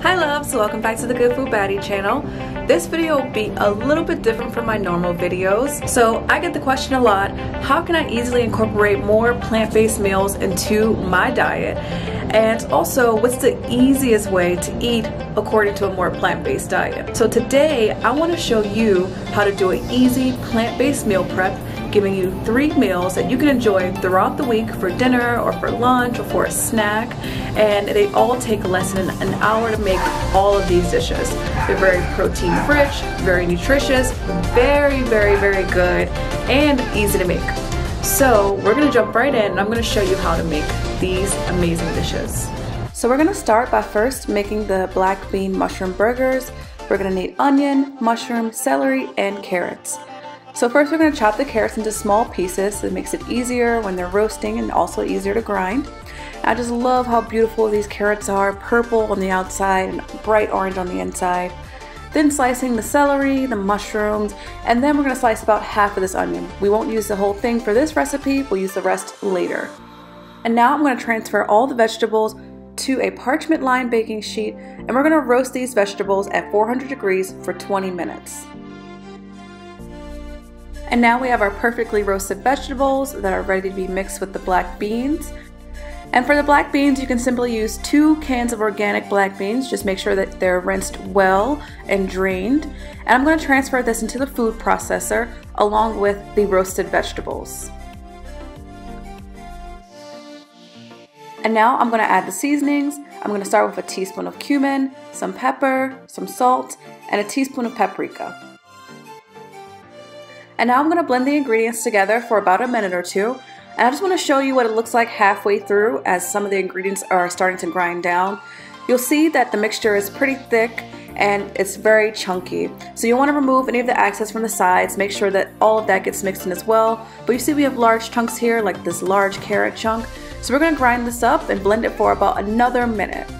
Hi loves, welcome back to the GoodFoodBaddie channel. This video will be a little bit different from my normal videos. So I get the question a lot, how can I easily incorporate more plant-based meals into my diet? And also, what's the easiest way to eat according to a more plant-based diet? So today, I want to show you how to do an easy plant-based meal prep, giving you 3 meals that you can enjoy throughout the week for dinner or for lunch or for a snack. And they all take less than an hour to make all of these dishes. They're very protein rich, very nutritious, very good, and easy to make. So we're gonna jump right in and I'm gonna show you how to make these amazing dishes. So we're gonna start by first making the black bean mushroom burgers. We're gonna need onion, mushroom, celery, and carrots. So first we're going to chop the carrots into small pieces. It makes it easier when they're roasting and also easier to grind. I just love how beautiful these carrots are, purple on the outside and bright orange on the inside. Then slicing the celery, the mushrooms, and then we're going to slice about half of this onion. We won't use the whole thing for this recipe, we'll use the rest later. And now I'm going to transfer all the vegetables to a parchment lined baking sheet and we're going to roast these vegetables at 400 degrees for 20 minutes. And now we have our perfectly roasted vegetables that are ready to be mixed with the black beans. And for the black beans, you can simply use 2 cans of organic black beans. Just make sure that they're rinsed well and drained. And I'm going to transfer this into the food processor along with the roasted vegetables. And now I'm going to add the seasonings. I'm going to start with a teaspoon of cumin, some pepper, some salt, and a teaspoon of paprika. And now I'm going to blend the ingredients together for about a minute or two. And I just want to show you what it looks like halfway through as some of the ingredients are starting to grind down. You'll see that the mixture is pretty thick and it's very chunky. So you want to remove any of the excess from the sides, make sure that all of that gets mixed in as well. But you see we have large chunks here, like this large carrot chunk. So we're going to grind this up and blend it for about another minute.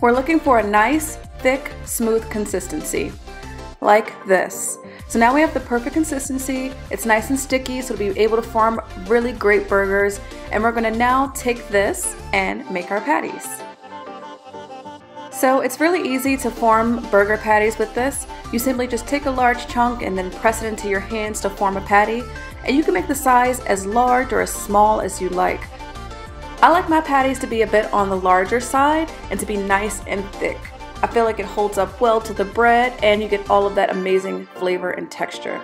We're looking for a nice, thick, smooth consistency, like this. So now we have the perfect consistency. It's nice and sticky, so we'll be able to form really great burgers. And we're gonna now take this and make our patties. So it's really easy to form burger patties with this. You simply just take a large chunk and then press it into your hands to form a patty. And you can make the size as large or as small as you like. I like my patties to be a bit on the larger side and to be nice and thick. I feel like it holds up well to the bread and you get all of that amazing flavor and texture.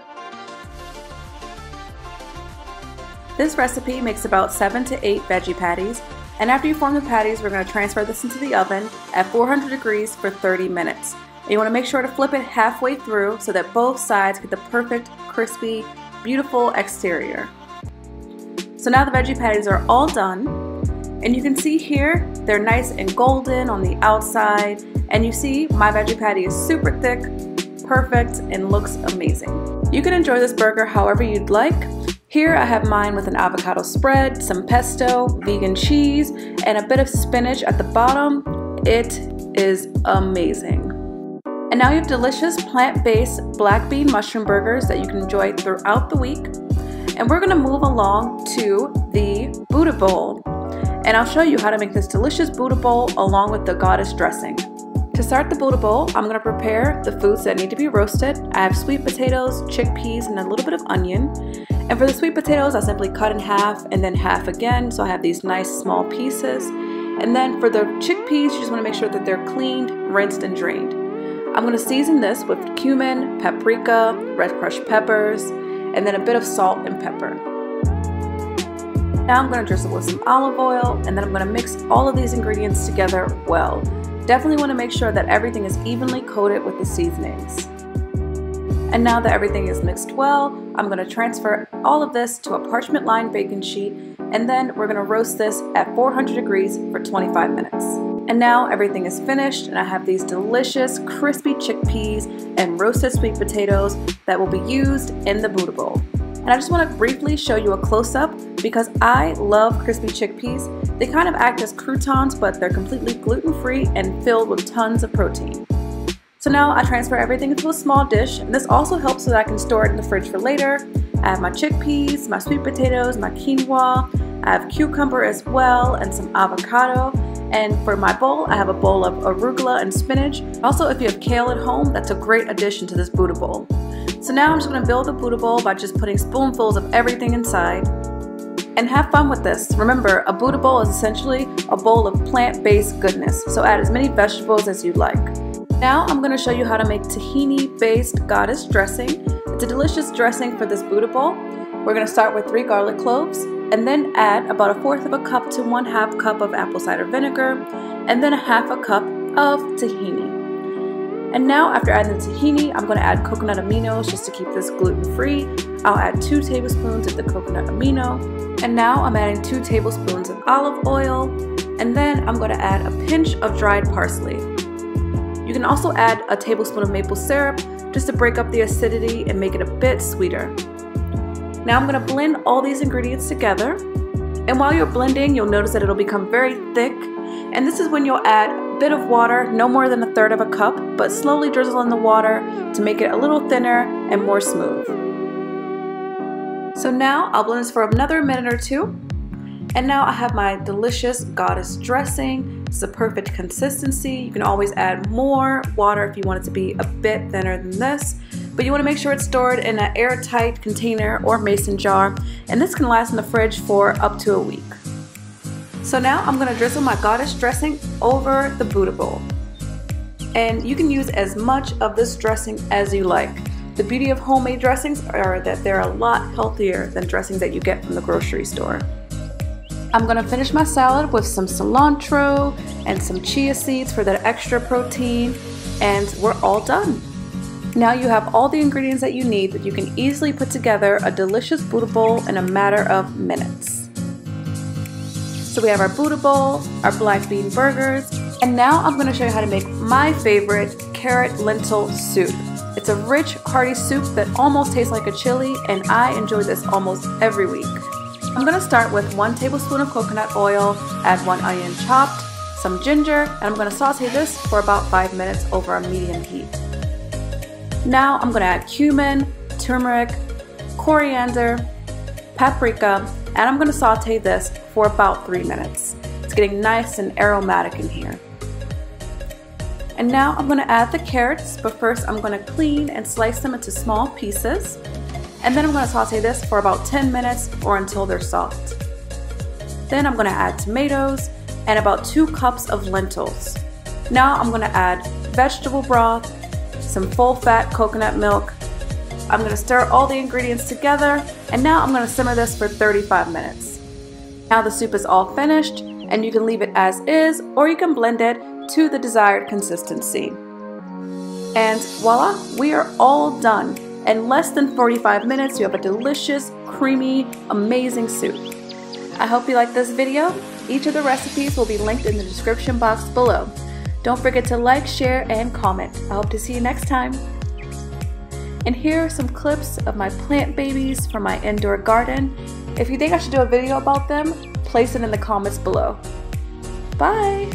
This recipe makes about 7 to 8 veggie patties, and after you form the patties, we're going to transfer this into the oven at 400 degrees for 30 minutes. And you want to make sure to flip it halfway through so that both sides get the perfect, crispy, beautiful exterior. So now the veggie patties are all done, and you can see here they're nice and golden on the outside. And you see my veggie patty is super thick, perfect, and looks amazing. You can enjoy this burger however you'd like. Here I have mine with an avocado spread, some pesto, vegan cheese, and a bit of spinach at the bottom. It is amazing. And now you have delicious plant-based black bean mushroom burgers that you can enjoy throughout the week. And we're gonna move along to the Buddha bowl. And I'll show you how to make this delicious Buddha bowl along with the goddess dressing. To start the Buddha bowl, I'm going to prepare the foods that need to be roasted. I have sweet potatoes, chickpeas, and a little bit of onion. And for the sweet potatoes, I simply cut in half and then half again, so I have these nice small pieces. And then for the chickpeas, you just want to make sure that they're cleaned, rinsed, and drained. I'm going to season this with cumin, paprika, red crushed peppers, and then a bit of salt and pepper. Now I'm going to drizzle with some olive oil, and then I'm going to mix all of these ingredients together well. Definitely want to make sure that everything is evenly coated with the seasonings. And now that everything is mixed well, I'm going to transfer all of this to a parchment lined baking sheet, and then we're going to roast this at 400 degrees for 25 minutes. And now everything is finished and I have these delicious crispy chickpeas and roasted sweet potatoes that will be used in the Buddha bowl. And I just want to briefly show you a close-up because I love crispy chickpeas. They kind of act as croutons, but they're completely gluten-free and filled with tons of protein. So now I transfer everything into a small dish, and this also helps so that I can store it in the fridge for later. I have my chickpeas, my sweet potatoes, my quinoa, I have cucumber as well, and some avocado. And for my bowl, I have a bowl of arugula and spinach. Also, if you have kale at home, that's a great addition to this Buddha bowl. So now I'm just going to build a Buddha bowl by just putting spoonfuls of everything inside. And have fun with this. Remember, a Buddha bowl is essentially a bowl of plant-based goodness, so add as many vegetables as you'd like. Now I'm going to show you how to make tahini-based goddess dressing. It's a delicious dressing for this Buddha bowl. We're going to start with 3 garlic cloves, and then add about 1/4 cup to 1/2 cup of apple cider vinegar, and then 1/2 cup of tahini. And now after adding the tahini, I'm going to add coconut aminos just to keep this gluten-free. I'll add 2 tablespoons of the coconut amino. And now I'm adding 2 tablespoons of olive oil. And then I'm going to add a pinch of dried parsley. You can also add a tablespoon of maple syrup just to break up the acidity and make it a bit sweeter. Now I'm going to blend all these ingredients together. And while you're blending, you'll notice that it'll become very thick. And this is when you'll add a bit of water, no more than 1/3 cup, but slowly drizzle in the water to make it a little thinner and more smooth. So now I'll blend this for another minute or 2. And now I have my delicious goddess dressing. It's the perfect consistency. You can always add more water if you want it to be a bit thinner than this. But you want to make sure it's stored in an airtight container or mason jar. And this can last in the fridge for up to a week. So now I'm going to drizzle my goddess dressing over the Buddha bowl. And you can use as much of this dressing as you like. The beauty of homemade dressings are that they're a lot healthier than dressings that you get from the grocery store. I'm going to finish my salad with some cilantro and some chia seeds for that extra protein, and we're all done. Now you have all the ingredients that you need that you can easily put together a delicious Buddha bowl in a matter of minutes. So we have our Buddha bowl, our black bean burgers, and now I'm going to show you how to make my favorite carrot lentil soup. It's a rich, hearty soup that almost tastes like a chili, and I enjoy this almost every week. I'm going to start with 1 tablespoon of coconut oil, add 1 onion chopped, some ginger, and I'm going to saute this for about 5 minutes over a medium heat. Now I'm going to add cumin, turmeric, coriander, paprika, and I'm going to saute this for about 3 minutes. It's getting nice and aromatic in here. And now I'm going to add the carrots, but first I'm going to clean and slice them into small pieces. And then I'm going to saute this for about 10 minutes or until they're soft. Then I'm going to add tomatoes and about 2 cups of lentils. Now I'm going to add vegetable broth, some full-fat coconut milk. I'm going to stir all the ingredients together, and now I'm going to simmer this for 35 minutes. Now the soup is all finished, and you can leave it as is, or you can blend it to the desired consistency. And voila, we are all done. In less than 45 minutes, you have a delicious, creamy, amazing soup. I hope you like this video. Each of the recipes will be linked in the description box below. Don't forget to like, share, and comment. I hope to see you next time. And here are some clips of my plant babies from my indoor garden. If you think I should do a video about them, place it in the comments below. Bye!